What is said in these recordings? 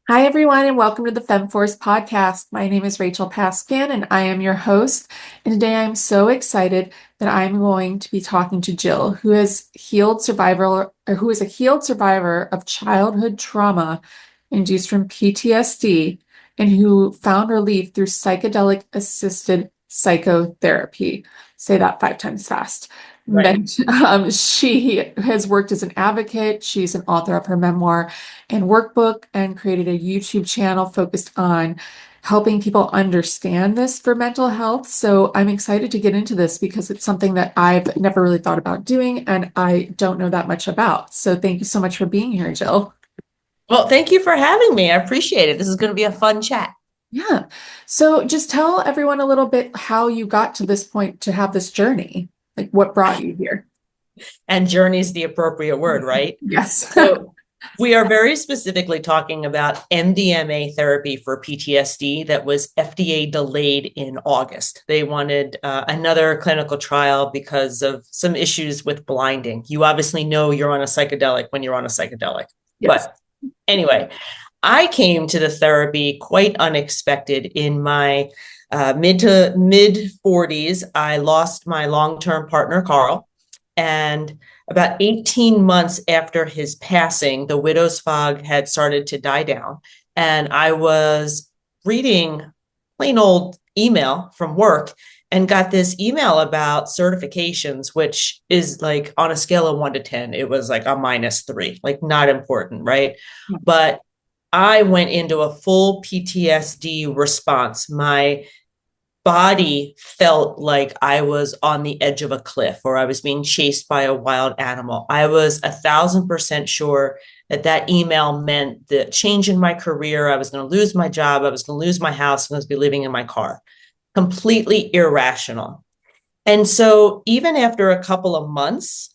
Hi, everyone, and welcome to the Femme Force podcast. My name is Rachel Pascan, and I am your host. And today I'm so excited that I'm going to be talking to Jill, who is a healed survivor of childhood trauma induced from PTSD, and who found relief through psychedelic-assisted psychotherapy. Say that 5 times fast. Right. She has worked as an advocate. She's an author of her memoir and workbook and created a YouTube channel focused on helping people understand this for mental health. So I'm excited to get into this because it's something that I've never really thought about doing and I don't know that much about. So thank you so much for being here, Jill. Well, thank you for having me. I appreciate it. This is going to be a fun chat. Yeah. So just tell everyone a little bit how you got to this point to have this journey. Like what brought you here? And journey is the appropriate word, right? Yes. So, we are very specifically talking about MDMA therapy for PTSD that was FDA delayed in August. They wanted another clinical trial because of some issues with blinding. You obviously know you're on a psychedelic when you're on a psychedelic. Yes. But anyway, I came to the therapy quite unexpected in my mid 40s. I lost my long-term partner, Carl, and about 18 months after his passing, the widow's fog had started to die down. And I was reading plain old email from work and got this email about certifications, which is like on a scale of 1 to 10, it was like a -3, like not important, right? But I went into a full PTSD response. My body felt like I was on the edge of a cliff or I was being chased by a wild animal. I was 1,000% sure that that email meant the change in my career. I was going to lose my job. I was going to lose my house. I was going to be living in my car. Completely irrational. And so even after a couple of months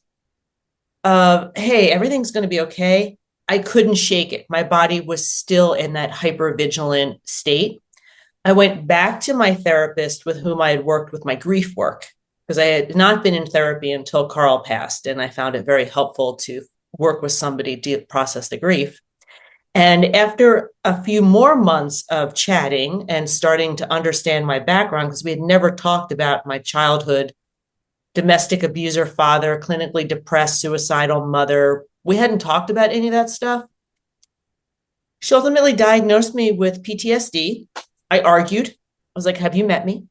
of, hey, everything's going to be okay, I couldn't shake it. My body was still in that hypervigilant state. I went back to my therapist with whom I had worked with my grief work because I had not been in therapy until Carl passed. And I found it very helpful to work with somebody to process the grief. And after a few more months of chatting and starting to understand my background, because we had never talked about my childhood, domestic abuser father, clinically depressed, suicidal mother, we hadn't talked about any of that stuff. She ultimately diagnosed me with PTSD. I argued. I was like, have you met me?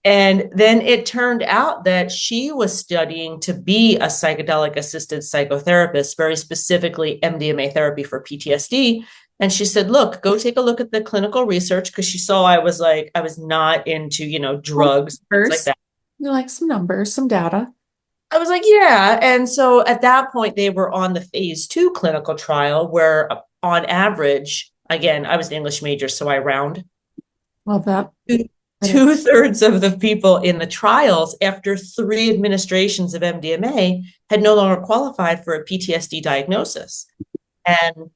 And then it turned out that she was studying to be a psychedelic assisted psychotherapist, very specifically MDMA therapy for PTSD. And she said, look, go take a look at the clinical research because she saw I was like, I was not into, drugs, things like Numbers. that. You like some numbers, some data. I was like, yeah. And so at that point, they were on the phase 2 clinical trial where on average, again, I was an English major, so I round Love that. two-thirds of the people in the trials after 3 administrations of MDMA had no longer qualified for a PTSD diagnosis. And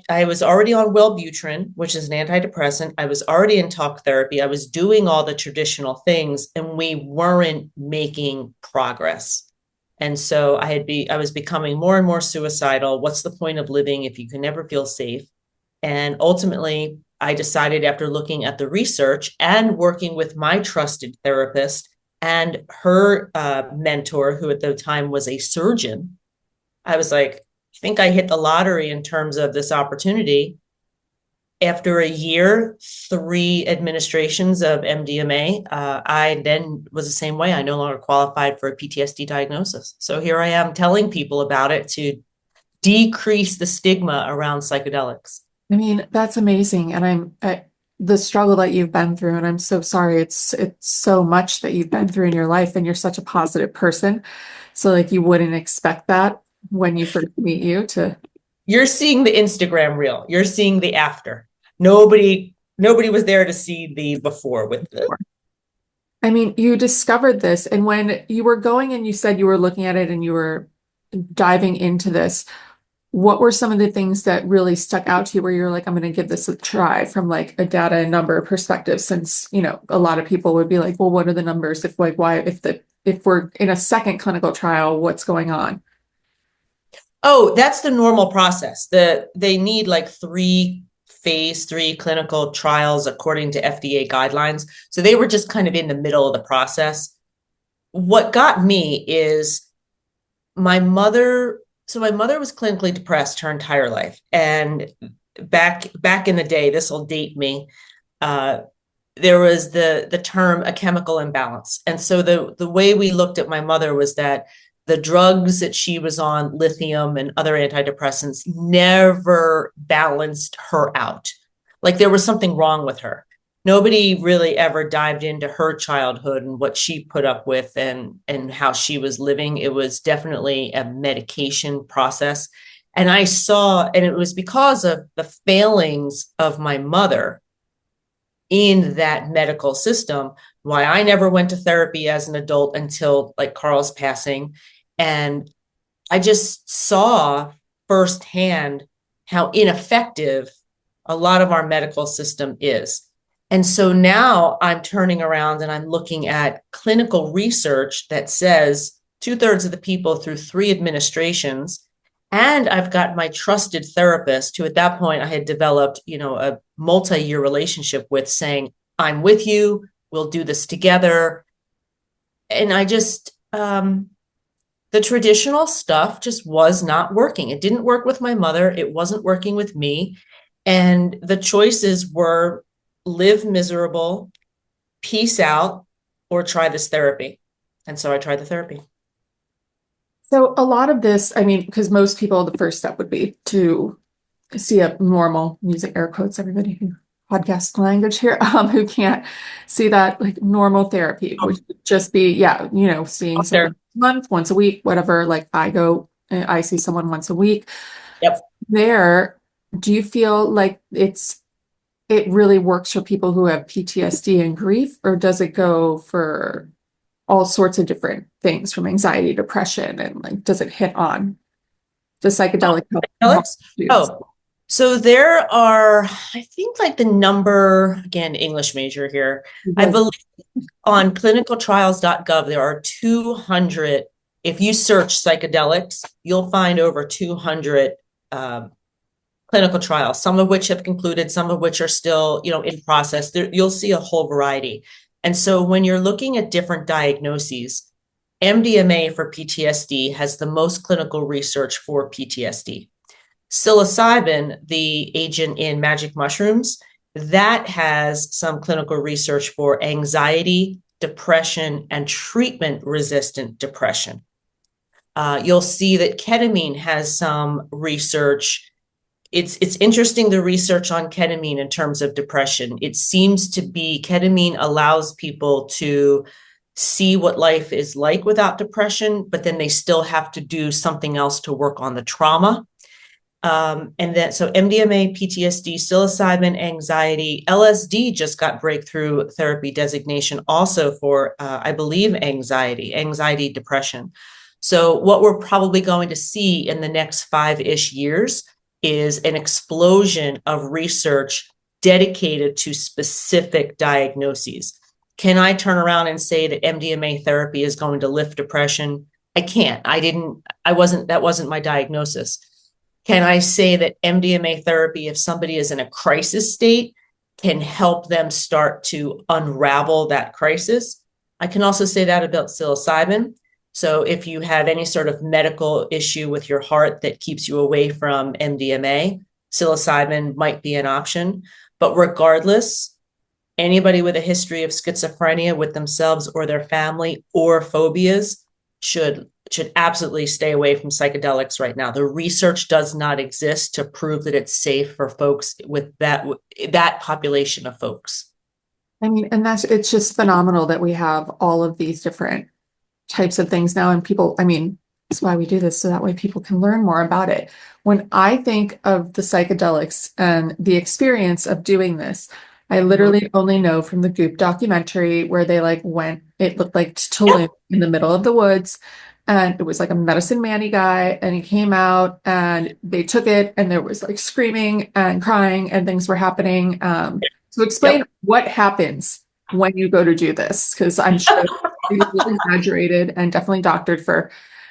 I was already on Wellbutrin, which is an antidepressant. I was already in talk therapy. I was doing all the traditional things, and we weren't making progress. And so I was becoming more and more suicidal. What's the point of living if you can never feel safe? And ultimately, I decided after looking at the research and working with my trusted therapist and her mentor, who at the time was a surgeon, I was like, I think I hit the lottery in terms of this opportunity. After a year, 3 administrations of MDMA, I then was the same way. I no longer qualified for a PTSD diagnosis. So here I am telling people about it to decrease the stigma around psychedelics. I mean, that's amazing. And the struggle that you've been through, and I'm so sorry. It's so much that you've been through in your life, and you're such a positive person. So like you wouldn't expect that when you first meet you to. You're seeing the Instagram reel. You're seeing the after. Nobody was there to see the before with the. I mean, you discovered this, and when you were going and you said you were looking at it and you were diving into this, what were some of the things that really stuck out to you where you're like, I'm going to give this a try from like a data and number perspective, since, a lot of people would be like, well, what are the numbers? If we're in a second clinical trial, what's going on? Oh, that's the normal process. They need like phase 3 clinical trials according to FDA guidelines. So they were just kind of in the middle of the process. What got me is my mother. So my mother was clinically depressed her entire life, and back in the day, this will date me. Uh, there was the term a chemical imbalance, and so the way we looked at my mother was that the drugs that she was on, lithium and other antidepressants, never balanced her out. Like there was something wrong with her. Nobody really ever dived into her childhood and what she put up with and how she was living. It was definitely a medication process. And I saw, and it was because of the failings of my mother in that medical system, why I never went to therapy as an adult until like Carl's passing. And I just saw firsthand how ineffective a lot of our medical system is. And so now I'm turning around and I'm looking at clinical research that says 2/3 of the people through 3 administrations. And I've got my trusted therapist, who at that point I had developed, a multi-year relationship with, saying, I'm with you, we'll do this together. And I just, the traditional stuff just was not working. It didn't work with my mother. It wasn't working with me. And the choices were live miserable, peace out, or try this therapy. And so I tried the therapy. So a lot of this, I mean, because most people, the first step would be to see a normal, using air quotes, everybody who podcast language here, who can't see that, like normal therapy, which would just be, yeah, seeing someone a month, once a week, whatever. Like I see someone once a week. Yep. There, do you feel like it really works for people who have PTSD and grief, or does it go for all sorts of different things from anxiety, depression, and like, does it hit on the psychedelic help? Oh, so there are, I think like the number, again, English major here, I believe on clinicaltrials.gov, there are 200, if you search psychedelics, you'll find over 200 clinical trials, some of which have concluded, some of which are still, in process. You'll see a whole variety. And so when you're looking at different diagnoses, MDMA for PTSD has the most clinical research for PTSD. Psilocybin, the agent in magic mushrooms, that has some clinical research for anxiety, depression, and treatment-resistant depression. You'll see that ketamine has some research. It's interesting, the research on ketamine in terms of depression. It seems to be ketamine allows people to see what life is like without depression, but then they still have to do something else to work on the trauma. So MDMA, PTSD, psilocybin, anxiety, LSD just got breakthrough therapy designation also for, I believe, anxiety, depression. So what we're probably going to see in the next 5-ish years is an explosion of research dedicated to specific diagnoses. Can I turn around and say that MDMA therapy is going to lift depression? I can't. That wasn't my diagnosis. Can I say that MDMA therapy, if somebody is in a crisis state, can help them start to unravel that crisis? I can also say that about psilocybin. So if you have any sort of medical issue with your heart that keeps you away from MDMA, psilocybin might be an option. But regardless, anybody with a history of schizophrenia with themselves or their family or phobias should absolutely stay away from psychedelics right now. The research does not exist to prove that it's safe for folks with that population of folks. I mean, and it's just phenomenal that we have all of these different types of things now, and people, I mean, that's why we do this, so that way people can learn more about it. When I think of the psychedelics and the experience of doing this, I literally only know from the Goop documentary where they it looked like Tulum in the middle of the woods, and it was like a medicine manny guy, and he came out and they took it, and there was like screaming and crying and things were happening. So explain what happens when you go to do this, because I'm sure it was exaggerated and definitely doctored for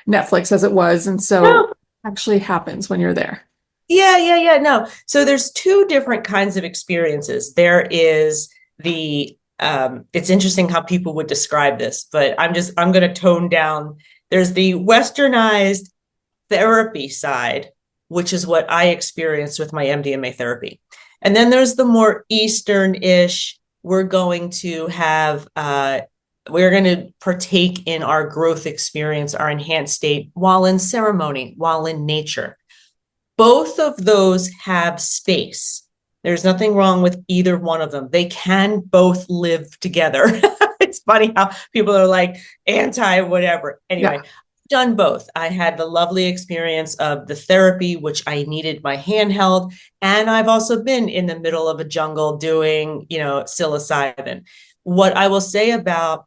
Netflix as it was. And so actually happens when you're there? Yeah. No. So there's two different kinds of experiences. There is the it's interesting how people would describe this, but I'm going to tone down. There's the westernized therapy side, which is what I experienced with my MDMA therapy. And then there's the more Eastern-ish, we're going to have we're going to partake in our growth experience, our enhanced state while in ceremony, while in nature. Both of those have space. There's nothing wrong with either one of them. They can both live together. It's funny how people are like anti whatever. Anyway, Yeah. I've done both. I had the lovely experience of the therapy, which I needed my handheld. And I've also been in the middle of a jungle doing, psilocybin. What I will say about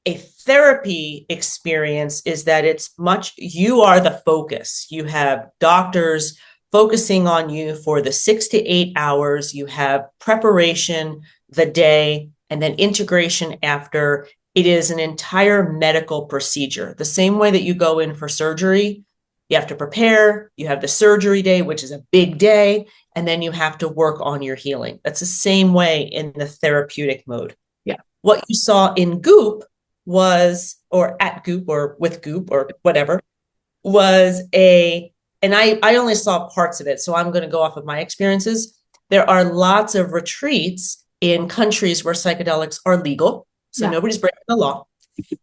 a therapy experience is that you are the focus. You have doctors focusing on you for the 6 to 8 hours. You have preparation the day and then integration after. It is an entire medical procedure. The same way that you go in for surgery, you have to prepare, you have the surgery day, which is a big day, and then you have to work on your healing. That's the same way in the therapeutic mode. Yeah. What you saw in Goop was, or at Goop or with Goop or whatever, was and I only saw parts of it, so I'm going to go off of my experiences. There are lots of retreats in countries where psychedelics are legal, so Yeah. nobody's breaking the law.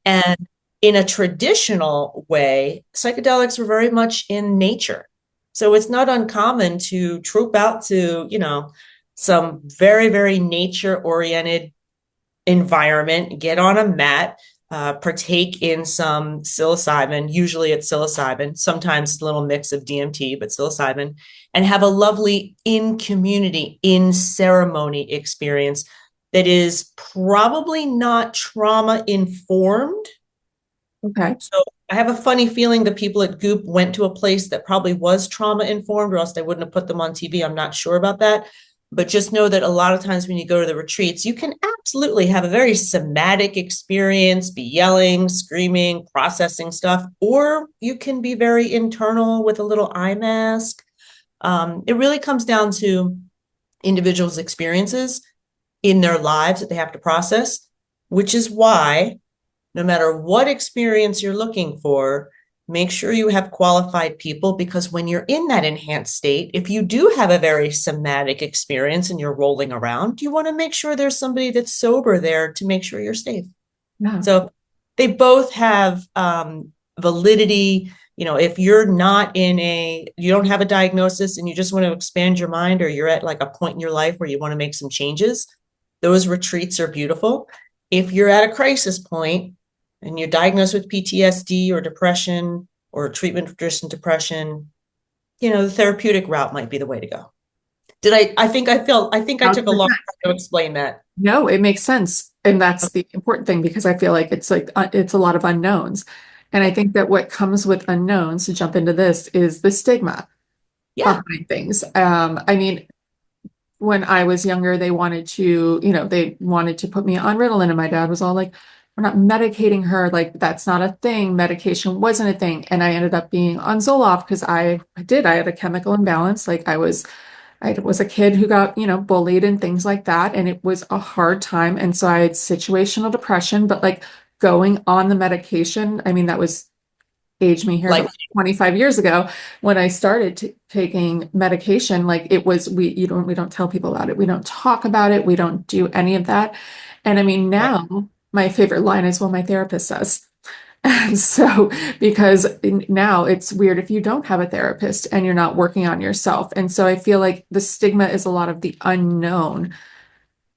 And in a traditional way, psychedelics were very much in nature. So it's not uncommon to troop out to, some very, very nature oriented environment, get on a mat, partake in some psilocybin. Usually it's psilocybin, sometimes a little mix of DMT, but psilocybin, and have a lovely in community, in ceremony experience that is probably not trauma informed. Okay. So I have a funny feeling the people at Goop went to a place that probably was trauma informed, or else they wouldn't have put them on TV. I'm not sure about that. But just know that a lot of times when you go to the retreats, you can absolutely have a very somatic experience, be yelling, screaming, processing stuff, or you can be very internal with a little eye mask. It really comes down to individuals' experiences in their lives that they have to process, which is why no matter what experience you're looking for, make sure you have qualified people, because when you're in that enhanced state, if you do have a very somatic experience and you're rolling around, you want to make sure there's somebody that's sober there to make sure you're safe. Yeah. So they both have validity. If you're not you don't have a diagnosis and you just want to expand your mind, or you're at like a point in your life where you want to make some changes, those retreats are beautiful. If you're at a crisis point and you're diagnosed with PTSD or depression or treatment resistant depression, the therapeutic route might be the way to go. I think I took a long 1,000%. time to explain that. No, it makes sense. And that's the important thing, because I feel like it's a lot of unknowns. And I think that what comes with unknowns, to jump into this, is the stigma Yeah. behind things. I mean, when I was younger, they wanted to put me on Ritalin, and my dad was all like, we're not medicating her. Like, that's not a thing. Medication wasn't a thing. And I ended up being on Zoloft because I had a chemical imbalance. Like, I was a kid who got, bullied and things like that. And it was a hard time. And so I had situational depression, but like going on the medication, I mean, that was age me here, Like, but 25 years ago when I started taking medication, like it was, we don't tell people about it. We don't talk about it. We don't do any of that. And I mean, right. now my favorite line is what my therapist says. And so, because now it's weird if you don't have a therapist and you're not working on yourself. And so I feel like the stigma is a lot of the unknown.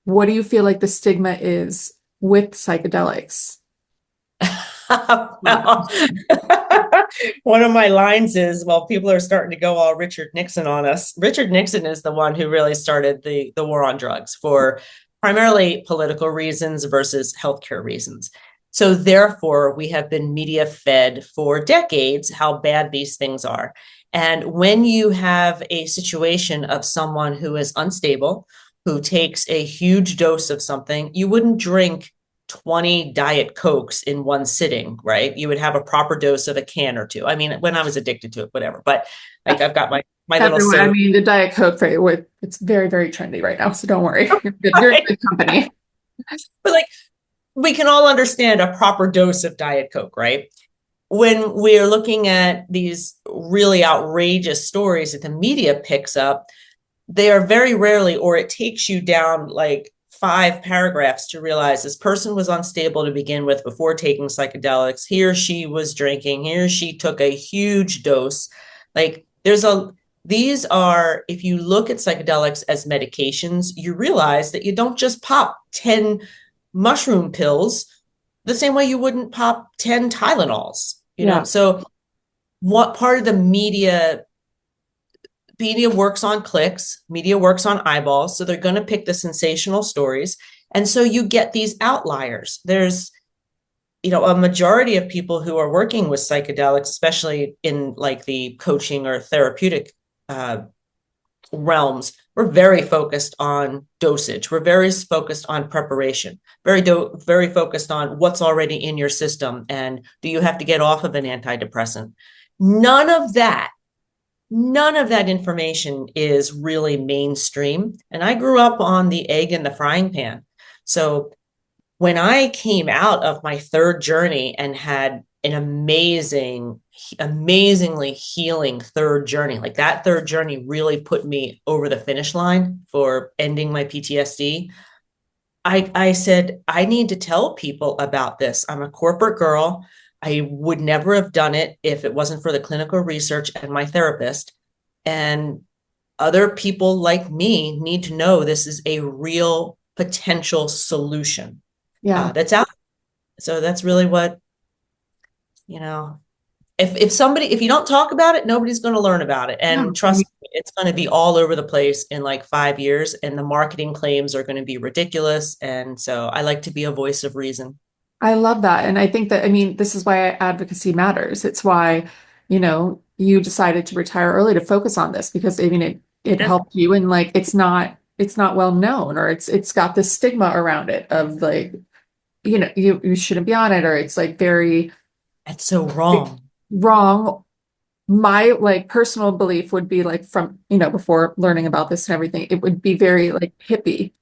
What do you feel like the stigma is with psychedelics? Well, one of my lines is, well, people are starting to go all Richard Nixon on us. Richard Nixon is the one who really started the war on drugs for primarily political reasons versus healthcare reasons. So therefore, we have been media fed for decades how bad these things are. And when you have a situation of someone who is unstable, who takes a huge dose of something, you wouldn't drink 20 Diet Cokes in one sitting, right? You would have a proper dose of a can or two. I mean, when I was addicted to it, whatever. But like I've got my little Everyone, I soda. mean, the Diet Coke for it's very, very trendy right now. So don't worry. You're in Right? good company. But like we can all understand a proper dose of Diet Coke, right? When we're looking at these really outrageous stories that the media picks up, they are very rarely, or it takes you down like 5 paragraphs to realize this person was unstable to begin with before taking psychedelics. He or she was drinking. He or she took a huge dose. Like these are, if you look at psychedelics as medications, you realize that you don't just pop 10 mushroom pills the same way you wouldn't pop 10 Tylenols, Yeah. So what part of the media works on clicks, media works on eyeballs. So they're going to pick the sensational stories. And so you get these outliers. There's, a majority of people who are working with psychedelics, especially in like the coaching or therapeutic realms, we're very focused on dosage. We're very focused on preparation, very focused on what's already in your system. And do you have to get off of an antidepressant? None of that information is really mainstream. And I grew up on the egg in the frying pan. So when I came out of my third journey and had an amazingly healing third journey, like that third journey really put me over the finish line for ending my PTSD. I said, I need to tell people about this. I'm a corporate girl. I would never have done it if it wasn't for the clinical research and my therapist. And other people like me need to know this is a real potential solution Yeah. that's out. So that's really what, you know, if you don't talk about it, nobody's going to learn about it. Yeah. And trust me, it's going to be all over the place in like 5 years, and the marketing claims are going to be ridiculous. And so I like to be a voice of reason. I love that. And I think that, I mean, this is why advocacy matters. It's why, you decided to retire early to focus on this because I mean it Yeah. helped you and like it's not well known or it's got this stigma around it of like, you shouldn't be on it or it's like very That's so wrong. wrong. My like personal belief would be like from, before learning about this and everything, it would be very like hippie.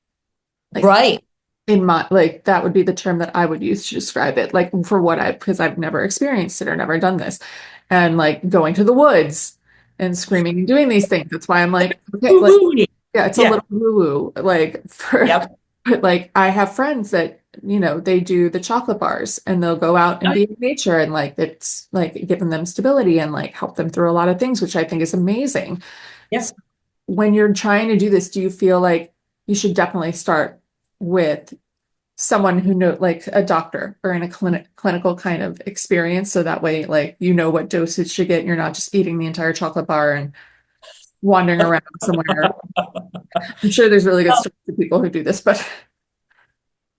Like Right. in my like that would be the term that I would use to describe it like for what I because I've never experienced it or never done this and like going to the woods and screaming and doing these things that's why I'm like okay like Woo-hoo. yeah it's a Yeah. little woo-woo like for Yep. but like I have friends that they do the chocolate bars and they'll go out and be in nature and like it's like giving them stability and like help them through a lot of things which I think is amazing. Yeah. So when you're trying to do this do you feel like you should definitely start with someone who know like a doctor or in a clinical kind of experience so that way like what dosage to get and you're not just eating the entire chocolate bar and wandering around somewhere. I'm sure there's really good stories of people who do this, but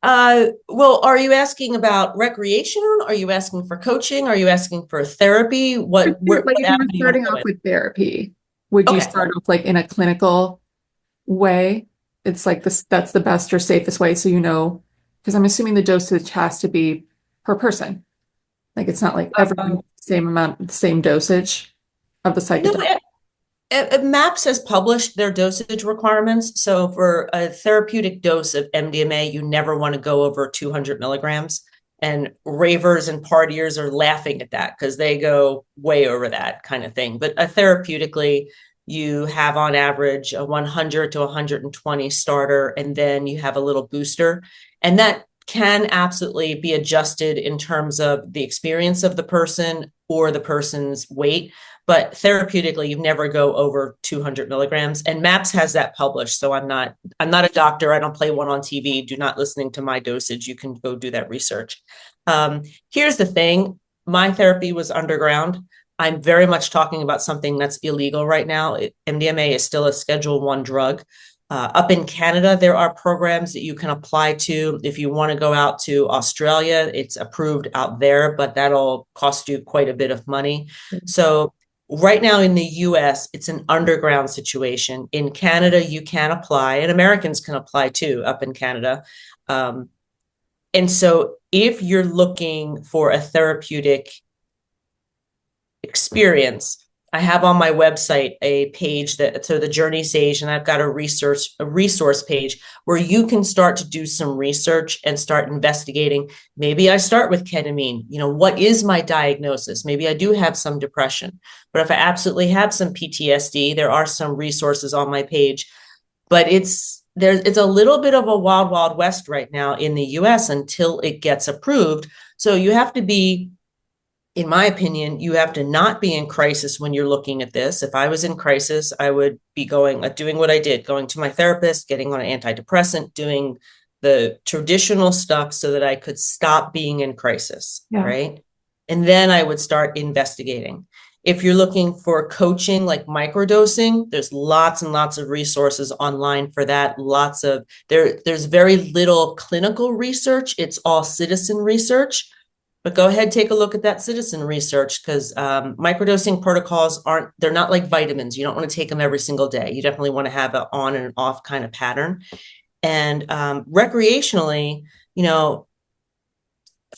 Well, are you asking about recreation? Are you asking for coaching? Are you asking for therapy? like What if you avenue were do you want starting to go off in? with therapy, would you Okay. start off like in a clinical way? It's like this that's the best or safest way so because I'm assuming the dosage has to be per person. Like it's not like everyone Um, the same amount, the same dosage of the no, psychedelic. MAPS has published their dosage requirements. So for a therapeutic dose of MDMA, you never want to go over 200 milligrams. And ravers and partiers are laughing at that because they go way over that kind of thing. But therapeutically, you have on average a 100 to 120 starter, and then you have a little booster. And that can absolutely be adjusted in terms of the experience of the person or the person's weight. But therapeutically, you never go over 200 milligrams. And MAPS has that published. So I'm not a doctor. I don't play one on TV. Do not listening to my dosage. You can go do that research. Here's the thing. My therapy was underground. I'm very much talking about something that's illegal right now. MDMA is still a Schedule I drug. Up in Canada, there are programs that you can apply to. If you want to go out to Australia, it's approved out there, but that'll cost you quite a bit of money. So right now in the US, it's an underground situation. In Canada, you can apply, and Americans can apply too up in Canada. Um, And so if you're looking for a therapeutic experience, I have on my website a page that, so the journey stage, and I've got a resource page where you can start to do some research and start investigating. Maybe I start with ketamine. What is my diagnosis? Maybe I do have some depression, but if I absolutely have some PTSD, there are some resources on my page. But it's a little bit of a wild, wild west right now in the US until it gets approved. So you have to be, in my opinion, you have to not be in crisis when you're looking at this. If I was in crisis, I would be doing what I did, going to my therapist, getting on an antidepressant, doing the traditional stuff so that I could stop being in crisis, Yeah. right? And then I would start investigating. If you're looking for coaching like microdosing, there's lots and lots of resources online for that. There's very little clinical research. It's all citizen research. But go ahead, take a look at that citizen research, because microdosing protocols they're not like vitamins. You don't want to take them every single day. You definitely want to have an on and off kind of pattern. And recreationally,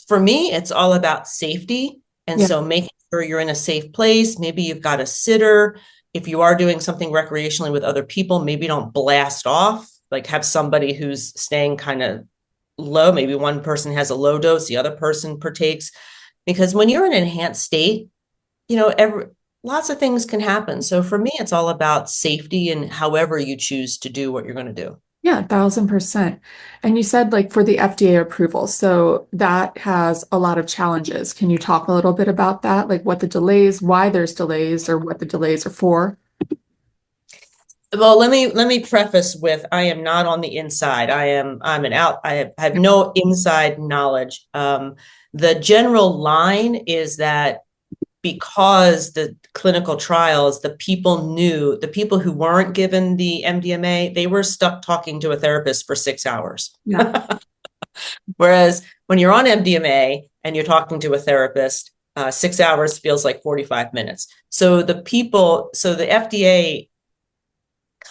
for me, it's all about safety. And so making sure you're in a safe place. Maybe you've got a sitter. If you are doing something recreationally with other people, maybe don't blast off, like have somebody who's staying kind of low. Maybe one person has a low dose, the other person partakes, because when you're in an enhanced state, lots of things can happen. So for me, it's all about safety and however you choose to do what you're going to do. Yeah, 1000%. And you said like for the FDA approval, so that has a lot of challenges. Can you talk a little bit about that? Like what the delays, why there's delays, or what the delays are for? Well, let me preface with, I am not on the inside. I have no inside knowledge. The general line is that because the clinical trials, the people who weren't given the MDMA, they were stuck talking to a therapist for 6 hours. Yeah. Whereas when you're on MDMA and you're talking to a therapist, 6 hours feels like 45 minutes. So the FDA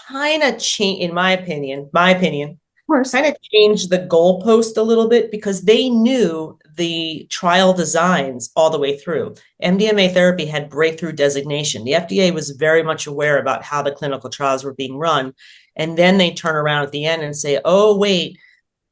kind of changed, in my opinion, Of course. kind of changed the goalpost a little bit, because they knew the trial designs all the way through. MDMA therapy had breakthrough designation. The FDA was very much aware about how the clinical trials were being run. And then they turn around at the end and say, oh, wait,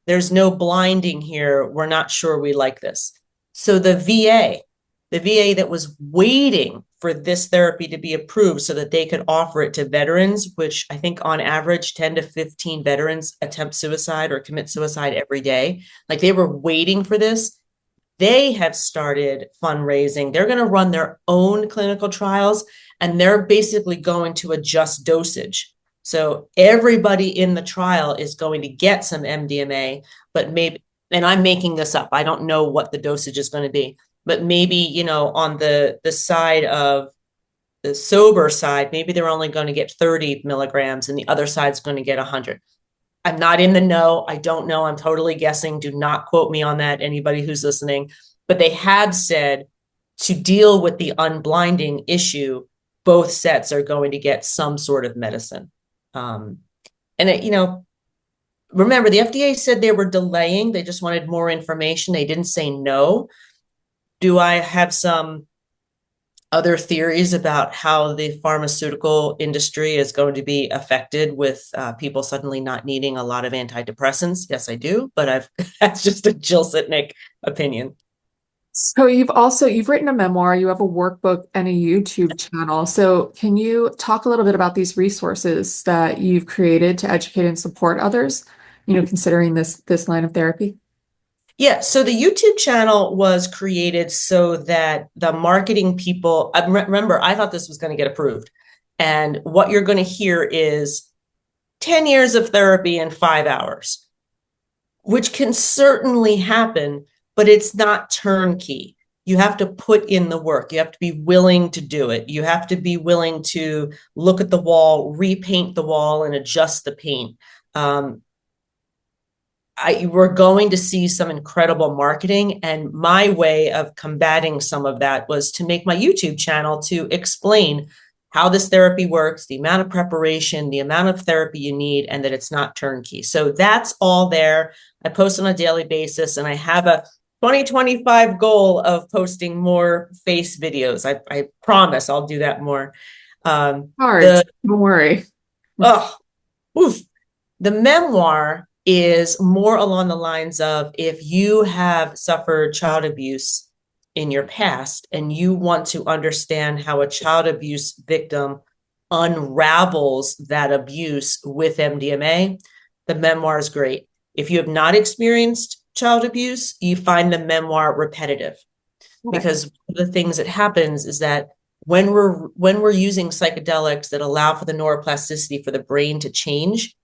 there's no blinding here. We're not sure we like this. So the VA that was waiting for this therapy to be approved so that they could offer it to veterans, which I think on average 10 to 15 veterans attempt suicide or commit suicide every day. Like, they were waiting for this. They have started fundraising. They're going to run their own clinical trials, and they're basically going to adjust dosage. So everybody in the trial is going to get some MDMA, but maybe, and I'm making this up, I don't know what the dosage is going to be, but maybe, on the side of the sober side, maybe they're only going to get 30 milligrams and the other side's going to get 100. I'm not in the know. I don't know. I'm totally guessing. Do not quote me on that, anybody who's listening. But they have said, to deal with the unblinding issue, both sets are going to get some sort of medicine. Remember, the FDA said they were delaying. They just wanted more information. They didn't say no. Do I have some other theories about how the pharmaceutical industry is going to be affected with people suddenly not needing a lot of antidepressants? Yes, I do, but that's just a Jill Sitnick opinion. So you've written a memoir, you have a workbook and a YouTube channel. So can you talk a little bit about these resources that you've created to educate and support others, considering this line of therapy? Yeah, so the YouTube channel was created so that the marketing people, remember, I thought this was going to get approved. And what you're going to hear is 10 years of therapy in 5 hours, which can certainly happen, but it's not turnkey. You have to put in the work. You have to be willing to do it. You have to be willing to look at the wall, repaint the wall, and adjust the paint. We're going to see some incredible marketing, and my way of combating some of that was to make my YouTube channel to explain how this therapy works, the amount of preparation, the amount of therapy you need, and that it's not turnkey. So that's all there. I post on a daily basis, and I have a 2025 goal of posting more face videos. I promise I'll do that more. Cards, The don't worry. oh, oof, the memoir is more along the lines of if you have suffered child abuse in your past and you want to understand how a child abuse victim unravels that abuse with MDMA, the memoir is great. If you have not experienced child abuse, you find the memoir repetitive, Okay. because one of the things that happens is that when we're using psychedelics that allow for the neuroplasticity for the brain to change,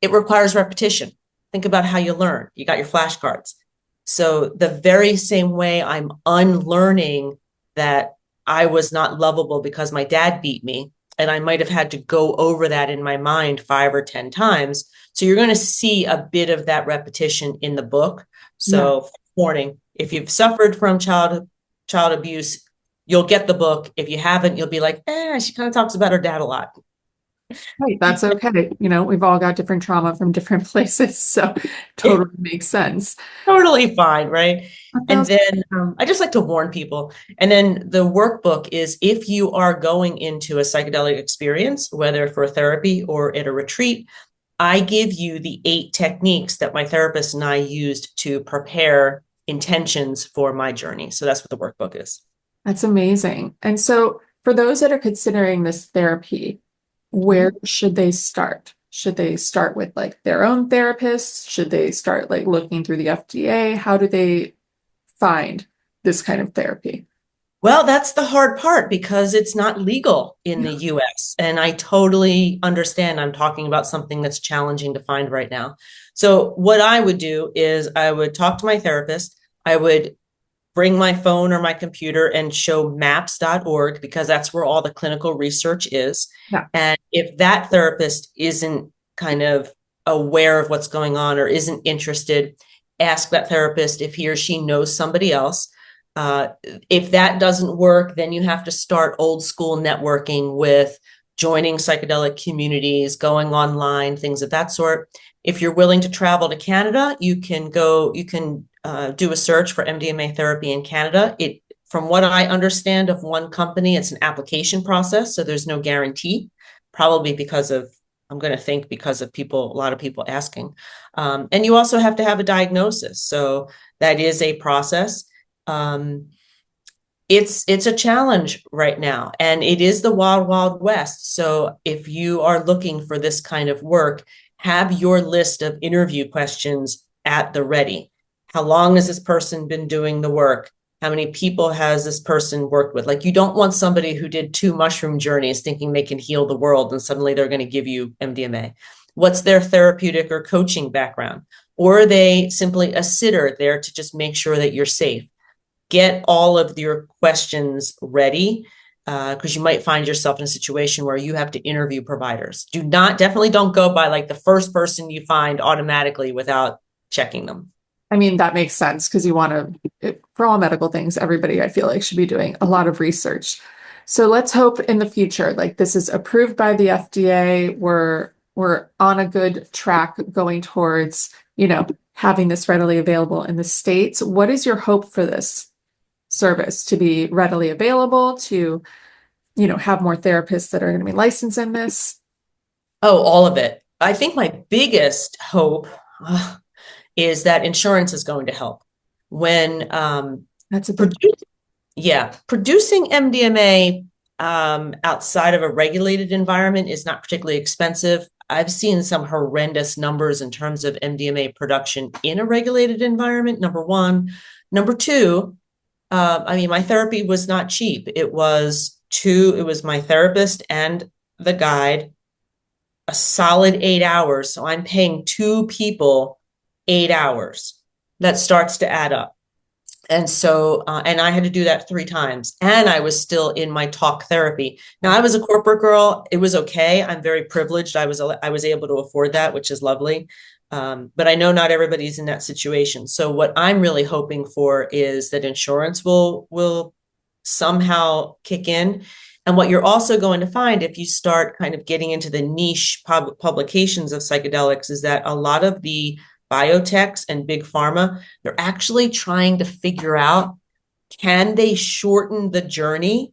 it requires repetition. Think about how you learn. You got your flashcards. So the very same way I'm unlearning that I was not lovable because my dad beat me, and I might have had to go over that in my mind 5 or 10 times. So you're going to see a bit of that repetition in the book. Yeah. So warning, if you've suffered from child abuse, you'll get the book. If you haven't, you'll be like, she kind of talks about her dad a lot. Right, that's okay. We've all got different trauma from different places, so totally makes sense. Totally fine, right? A And thousand then I just like to warn people. And then the workbook is if you are going into a psychedelic experience, whether for therapy or at a retreat, I give you the 8 techniques that my therapist and I used to prepare intentions for my journey. So that's what the workbook is. That's amazing. And so, for those that are considering this therapy, where Mhm. should they start? Should they start with like their own therapist? Should they start like looking through the FDA? How do they find this kind of therapy? Well, that's the hard part because it's not legal in the US. And I totally understand. I'm talking about something that's challenging to find right now. So, what I would do is I would talk to my therapist. I would bring my phone or my computer and show maps.org because that's where all the clinical research is. Yeah. And if that therapist isn't kind of aware of what's going on or isn't interested, ask that therapist if he or she knows somebody else. Uh, if that doesn't work, then you have to start old school networking with joining psychedelic communities, going online, things of that sort. If you're willing to travel to Canada, you can do a search for MDMA therapy in Canada. From what I understand of one company, it's an application process, so there's no guarantee, probably because of, I'm going to think because of a lot of people asking. And you also have to have a diagnosis. So that is a process. Um, it's a challenge right now, and it is the wild, wild west. So if you are looking for this kind of work, have your list of interview questions at the ready. How long has this person been doing the work? How many people has this person worked with? Like, you don't want somebody who did 2 mushroom journeys thinking they can heal the world and suddenly they're going to give you MDMA. What's their therapeutic or coaching background? Or are they simply a sitter there to just make sure that you're safe? Get all of your questions ready, because you might find yourself in a situation where you have to interview providers. Definitely don't go by like the first person you find automatically without checking them. I mean, that makes sense because you want to, for all medical things, everybody I feel like should be doing a lot of research. So let's hope in the future, like this is approved by the FDA, we're on a good track going towards, having this readily available in the States. What is your hope for this service to be readily available, to, have more therapists that are going to be licensed in this? Oh, all of it. I think my biggest hope is that insurance is going to help. When That's a big, produ- yeah, producing MDMA outside of a regulated environment is not particularly expensive. I've seen some horrendous numbers in terms of MDMA production in a regulated environment, number one. Number two, I mean, my therapy was not cheap. It was my therapist and the guide, a solid 8 hours. So I'm paying 2 people 8 hours. That starts to add up. And so, and I had to do that 3 times, and I was still in my talk therapy. Now, I was a corporate girl. It was okay. I'm very privileged. I was able to afford that, which is lovely. But I know not everybody's in that situation. So what I'm really hoping for is that insurance will somehow kick in. And what you're also going to find if you start kind of getting into the niche publications of psychedelics is that a lot of the biotechs and big pharma, they're actually trying to figure out, can they shorten the journey?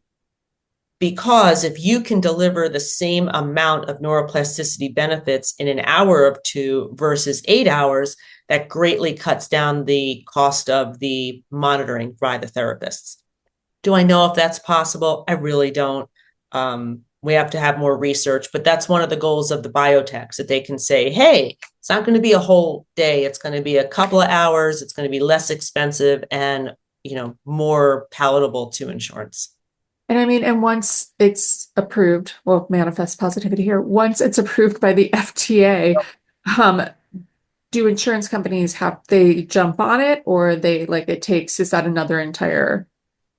Because if you can deliver the same amount of neuroplasticity benefits in an hour or two versus 8 hours, that greatly cuts down the cost of the monitoring by the therapists. Do I know if that's possible? I really don't. We have to have more research, but that's one of the goals of the biotechs, that they can say, hey, it's not going to be a whole day. It's going to be a couple of hours. It's going to be less expensive and, more palatable to insurance. And I mean, and once it's approved, well, manifest positivity here, once it's approved by the FDA, um, do insurance companies have they jump on it, or they like it takes, is that another entire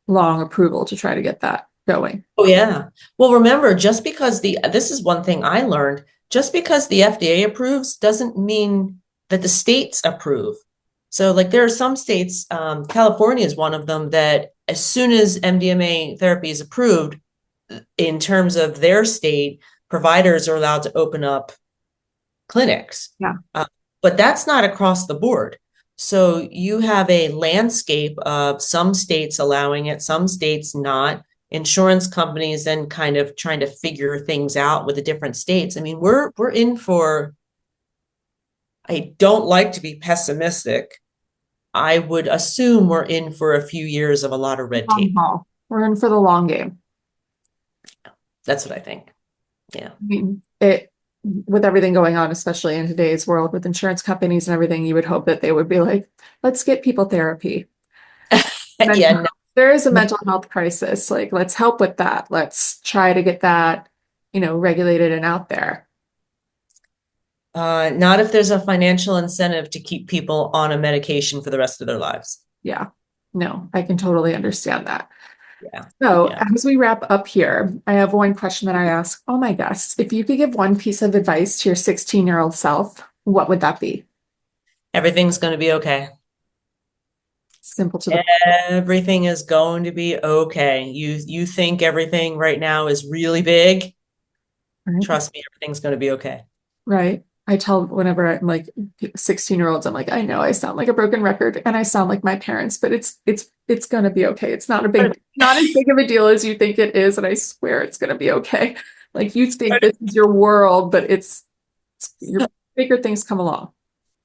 long approval to try to get that going? Oh yeah. Well, remember, just because this is one thing I learned, just because the FDA approves doesn't mean that the states approve. So like there are some states, California is one of them, that as soon as MDMA therapy is approved, in terms of their state, providers are allowed to open up clinics. Yeah. But that's not across the board. So you have a landscape of some states allowing it, some states not. Insurance companies then kind of trying to figure things out with the different states. I mean, we're in for, I don't like to be pessimistic. I would assume we're in for a few years of a lot of red Long tape. haul. We're in for the long game. That's what I think. Yeah. I mean, it with everything going on, especially in today's world with insurance companies and everything, you would hope that they would be like, let's get people therapy. Yeah. No. There is a mental health crisis. Like, let's help with that. Let's try to get that, regulated and out there. Not if there's a financial incentive to keep people on a medication for the rest of their lives. Yeah. No, I can totally understand that. Yeah. So, Yeah. as we wrap up here, I have one question that I ask all my guests. If you could give one piece of advice to your 16-year-old self, what would that be? Everything's going to be okay. Simple to the Everything is going to be okay. You think everything right now is really big. point. Trust me, everything's going to be okay. Right. I tell whenever I'm like 16-year-olds, I'm like, I know I sound like a broken record and I sound like my parents, but it's gonna be okay. It's not as big of a deal as you think it is, and I swear it's gonna be okay. Like you think this is your world, but it's your bigger things come along.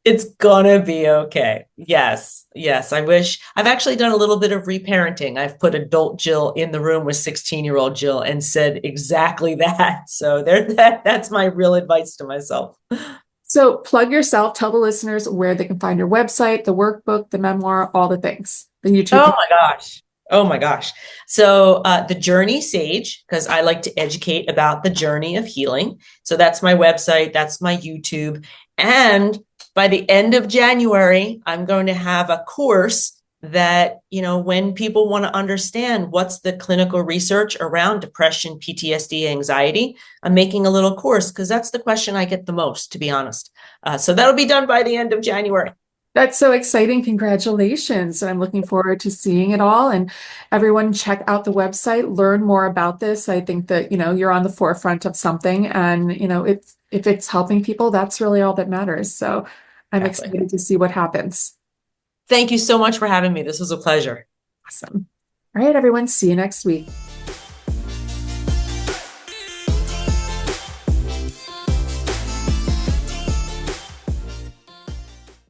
It's gonna be okay. Yes, yes. I wish I've actually done a little bit of reparenting. I've put adult Jill in the room with 16-year-old Jill and said exactly that. So that's my real advice to myself. So plug yourself, tell the listeners where they can find your website, the workbook, the memoir, all the things, the YouTube. Oh my gosh. Oh my gosh. So the Journey Sage, because I like to educate about the journey of healing. So that's my website, that's my YouTube. And by the end of January, I'm going to have a course that, when people want to understand what's the clinical research around depression, PTSD, anxiety, I'm making a little course because that's the question I get the most, to be honest. So that'll be done by the end of January. That's so exciting. Congratulations. And I'm looking forward to seeing it all. And everyone check out the website, learn more about this. I think that, you're on the forefront of something and, if it's helping people, that's really all that matters. So I'm Exactly. excited to see what happens. Thank you so much for having me. This was a pleasure. Awesome. All right, everyone. See you next week.